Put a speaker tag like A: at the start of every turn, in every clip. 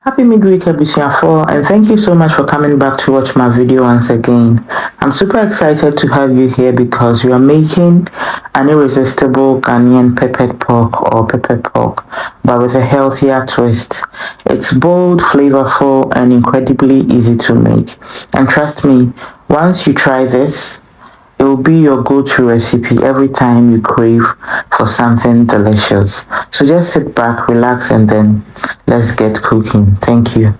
A: Happy midweek, Abena, and thank you so much for coming back to watch my video once again. I'm super excited to have you here because we are making an irresistible Ghanaian peppered pork or peppered pork, but with a healthier twist. It's bold, flavorful, and incredibly easy to make. And trust me, once you try this, it will be your go-to recipe every time you crave for something delicious. So just sit back, relax, and then let's get cooking. Thank you.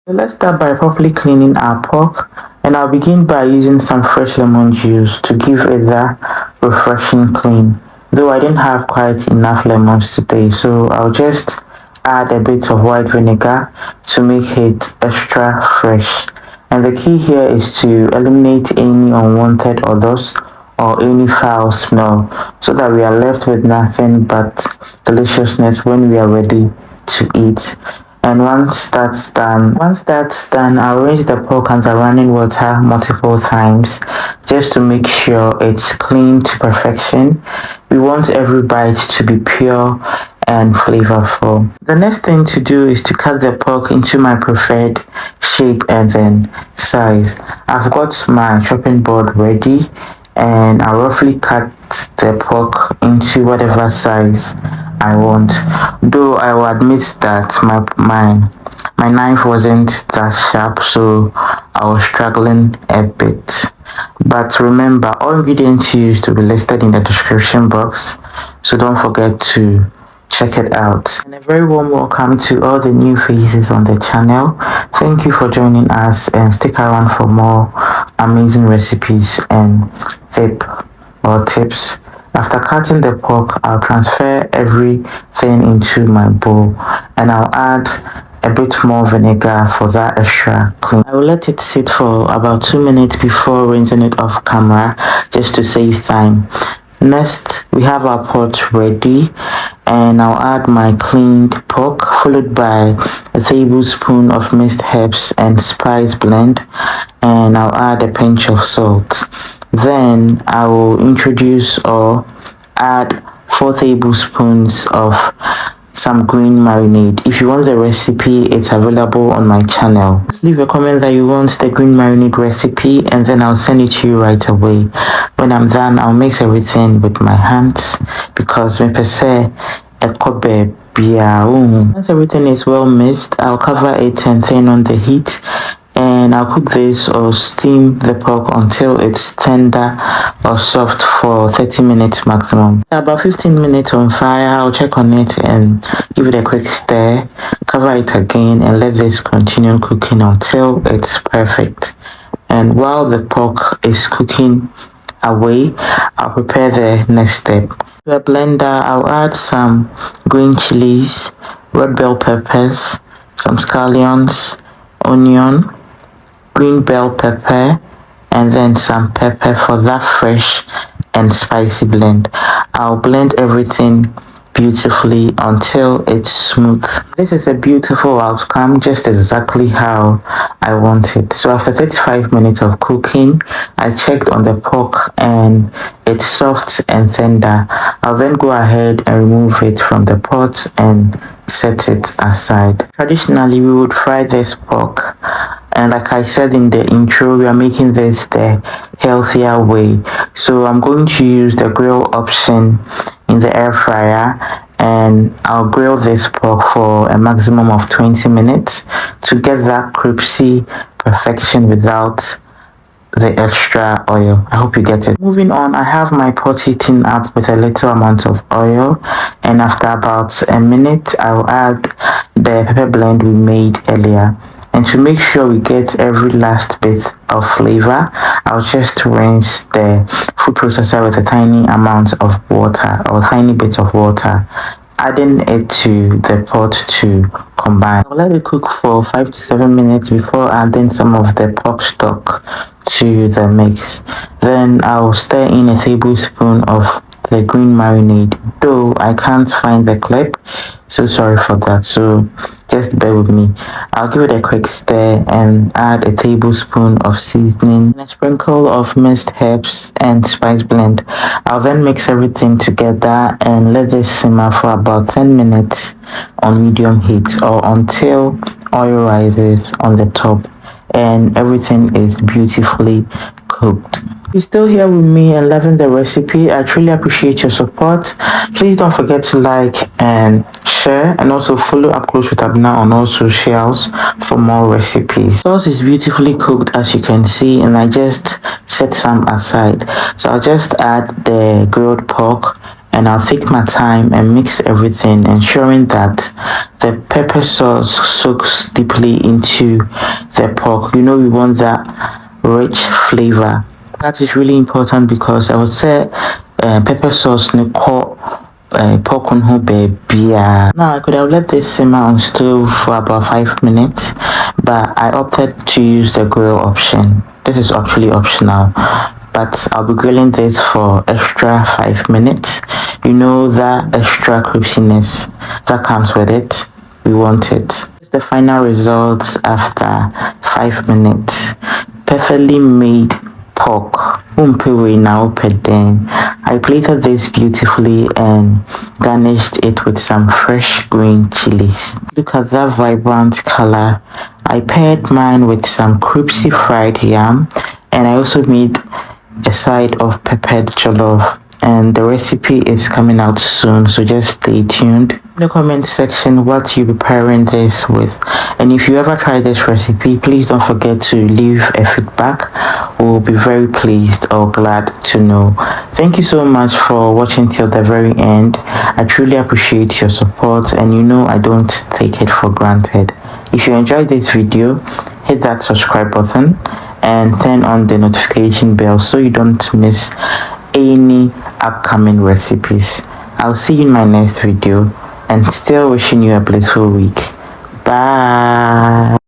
A: So let's start by properly cleaning our pork, and I'll begin by using some fresh lemon juice to give it that refreshing clean. Though I didn't have quite enough lemons today, so I'll just add a bit of white vinegar to make it extra fresh. And the key here is to eliminate any unwanted odors or any foul smell so that we are left with nothing but deliciousness when we are ready to eat. And once that's done, I'll rinse the pork under running water multiple times just to make sure it's clean to perfection. We want every bite to be pure and flavorful. The next thing to do is to cut the pork into my preferred shape and then size. I've got my chopping board ready, and I roughly cut the pork into whatever size I want. Though I will admit that my knife wasn't that sharp, so I was struggling a bit. But remember, all ingredients used will be listed in the description box, so don't forget to check it out. And a very warm welcome to all the new faces on the channel. Thank you for joining us, and stick around for more amazing recipes and tips. After cutting the pork, I'll transfer everything into my bowl, and I'll add a bit more vinegar for that extra clean. I will let it sit for about 2 minutes before rinsing it off camera, just to save time. Next, we have our pot ready, and I'll add my cleaned pork, followed by a tablespoon of minced herbs and spice blend, and I'll add a pinch of salt. Then I will introduce or add 4 tablespoons of some green marinade. If you want the recipe, it's available on my channel. Just leave a comment that you want the green marinade recipe, and then I'll send it to you right away. When I'm done, I'll mix everything with my hands because me per se a kobe. Once everything is well mixed, I'll cover it and turn on the heat, and I'll cook this or steam the pork until it's tender or soft for 30 minutes maximum. About 15 minutes on fire, I'll check on it and give it a quick stir, cover it again, and let this continue cooking until it's perfect. And while the pork is cooking away, I'll prepare the next step. To a blender, I'll add some green chillies, red bell peppers, some scallions, onion, green bell pepper, and then some pepper for that fresh and spicy blend. I'll blend everything beautifully until it's smooth. This is a beautiful outcome, just exactly how I want it. So after 35 minutes of cooking, I checked on the pork and it's soft and tender. I'll then go ahead and remove it from the pot and set it aside. Traditionally, we would fry this pork, and like I said in the intro, we are making this the healthier way. So I'm going to use the grill option in the air fryer, and I'll grill this pork for a maximum of 20 minutes to get that crispy perfection without the extra oil. I hope you get it. Moving on, I have my pot heating up with a little amount of oil, and after about a minute, I'll add the pepper blend we made earlier. And to make sure we get every last bit of flavor, I'll just rinse the food processor with a tiny amount of water, or a tiny bit of water, adding it to the pot to combine. I'll let it cook for 5 to 7 minutes before adding some of the pork stock to the mix. Then I'll stir in a tablespoon of the green marinade, though I can't find the clip, so sorry for that. So just bear with me. I'll give it a quick stir and add a tablespoon of seasoning and a sprinkle of minced herbs and spice blend. I'll then mix everything together and let this simmer for about 10 minutes on medium heat or until oil rises on the top and everything is beautifully cooked. If you're still here with me and loving the recipe, I truly appreciate your support. Please don't forget to like and share, and also follow Up Close with Abena on all socials for more recipes. Sauce is beautifully cooked, as you can see, and I just set some aside. So I'll just add the grilled pork and I'll take my time and mix everything, ensuring that the pepper sauce soaks deeply into the pork. You know, we want that rich flavor. That is really important because I would say pepper sauce no call pork on whole baby. Now I could have let this simmer on stove for about 5 minutes, but I opted to use the grill option. This is actually optional, but I'll be grilling this for extra 5 minutes. You know, that extra crispiness that comes with it, we want it. It's the final results after 5 minutes. Perfectly made pork. I plated this beautifully and garnished it with some fresh green chilies. Look at that vibrant color. I paired mine with some crispy fried yam, and I also made a side of peppered jollof, and the recipe is coming out soon, so just stay tuned. In the comment section what you be pairing this with, and if you ever try this recipe, please don't forget to leave a feedback. We'll be very pleased or glad to know. Thank you so much for watching till the very end. I truly appreciate your support, and you know I don't take it for granted. If you enjoyed this video, hit that subscribe button and turn on the notification bell so you don't miss any upcoming recipes. I'll see you in my next video, and still wishing you a blissful week. Bye.